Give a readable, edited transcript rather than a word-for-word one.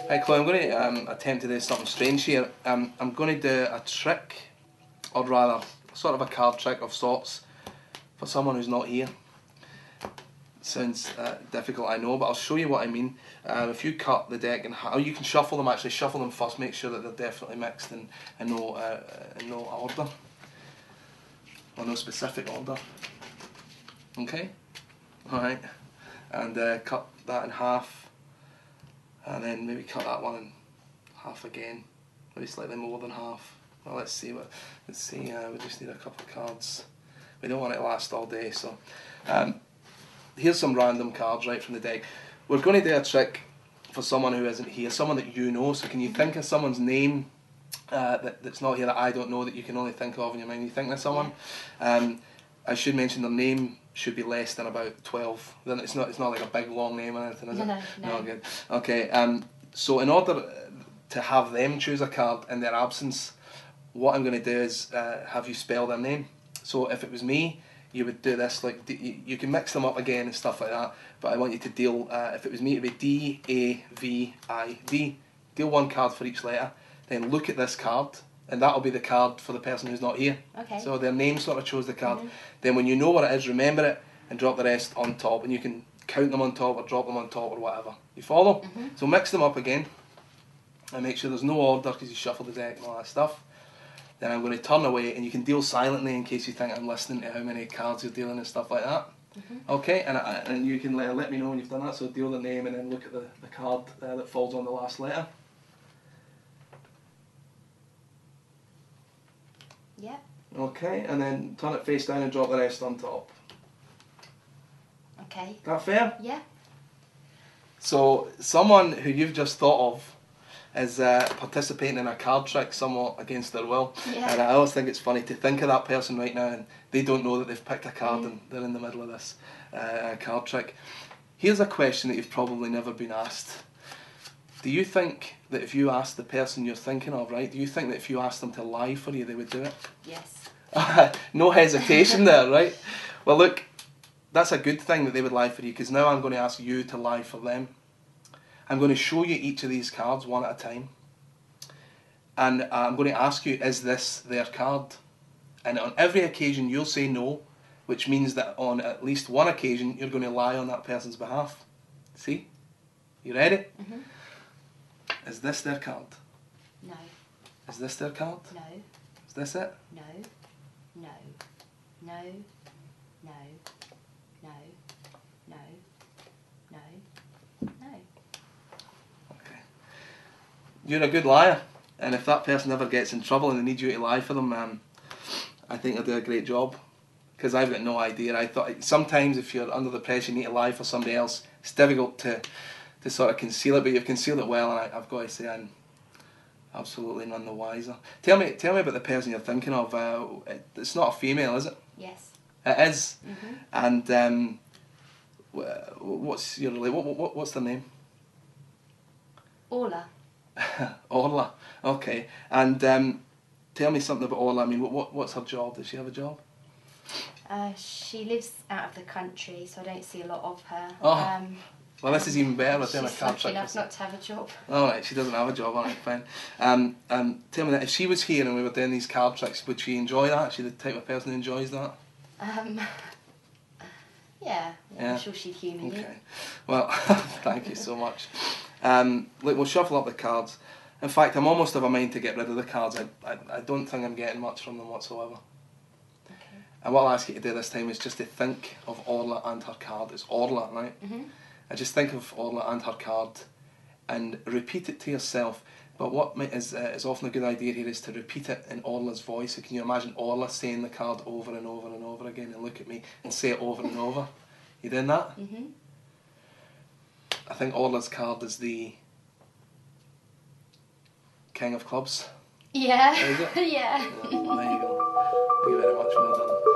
Right, Chloe, I'm going to attempt to do something strange here. I'm going to do a trick, or rather, sort of a card trick of sorts, for someone who's not here. Sounds difficult, I know, but I'll show you what I mean. If you cut the deck in half, or you can shuffle them, actually shuffle them first, make sure that they're definitely mixed in no order, or no specific order. Okay? Alright, and cut that in half. And then maybe cut that one in half again, maybe slightly more than half. Well, let's see. We just need a couple of cards. We don't want it to last all day, so here's some random cards right from the deck. We're going to do a trick for someone who isn't here, someone that you know. So can you think of someone's name that's not here that I don't know, that you can only think of in your mind? You think of someone. I should mention their name should be less than about 12. Then it's not like a big long name or anything, is it? No, good. Okay. So in order to have them choose a card in their absence, what I'm going to do is have you spell their name. So if it was me, you would do this, like you can mix them up again and stuff like that. But I want you to deal. If it was me, it'd be D-A-V-I-D. Deal one card for each letter. Then look at this card. And that'll be the card for the person who's not here. Okay. So their name sort of chose the card. Then when you know what it is, remember it and drop the rest on top. And you can count them on top or drop them on top or whatever. You follow? So mix them up again. And make sure there's no order because you shuffle the deck and all that stuff. Then I'm going to turn away, and you can deal silently in case you think I'm listening to how many cards you're dealing and stuff like that. Okay, and you can let me know when you've done that. So deal the name and then look at the card that falls on the last letter. Yeah. Okay, and then turn it face down and drop the rest on top. Okay. Is that fair? Yeah. So someone who you've just thought of is participating in a card trick somewhat against their will. Yeah. And I always think it's funny to think of that person right now and they don't know that they've picked a card and they're in the middle of this card trick. Here's a question that you've probably never been asked. Do you think that if you asked the person you're thinking of, right, do you think that if you asked them to lie for you, they would do it? Yes. No hesitation there, right? Well, look, that's a good thing that they would lie for you, because now I'm going to ask you to lie for them. I'm going to show you each of these cards one at a time. And I'm going to ask you, is this their card? And on every occasion you'll say no, which means that on at least one occasion you're going to lie on that person's behalf. See? You ready? Is this their card? No. Is this their card? No. Is this it? No. No. No. No. No. No. No. No. Okay. You're a good liar, and if that person ever gets in trouble and they need you to lie for them, I think they'll do a great job, because I've got no idea. I thought sometimes if you're under the pressure you need to lie for somebody else, it's difficult to sort of conceal it, but you've concealed it well, and I've got to say I'm absolutely none the wiser. Tell me about the person you're thinking of. It's not a female, is it? Yes. It is. And what's your what's their name? Orla. Orla. Okay. And tell me something about Orla. I mean, what's her job? Does she have a job? She lives out of the country, so I don't see a lot of her. Oh. Well, this is even better. She's lucky enough not to have a job. All right, she doesn't have a job. All right, fine. Tell me that if she was here and we were doing these card tricks, would she enjoy that? Is she the type of person who enjoys that? Yeah. I'm sure she'd humour you. Okay. Well, thank you so much. Look, we'll shuffle up the cards. In fact, I'm almost of a mind to get rid of the cards. I don't think I'm getting much from them whatsoever. Okay. And what I'll ask you to do this time is just to think of Orla and her card. It's Orla, right? I just think of Orla and her card and repeat it to yourself. But what is often a good idea here is to repeat it in Orla's voice. So can you imagine Orla saying the card over and over and over again, and look at me and say it over and over? You doing that? I think Orla's card is the King of Clubs. Yeah. Is it? Yeah. There you go. Thank you very much. Well done.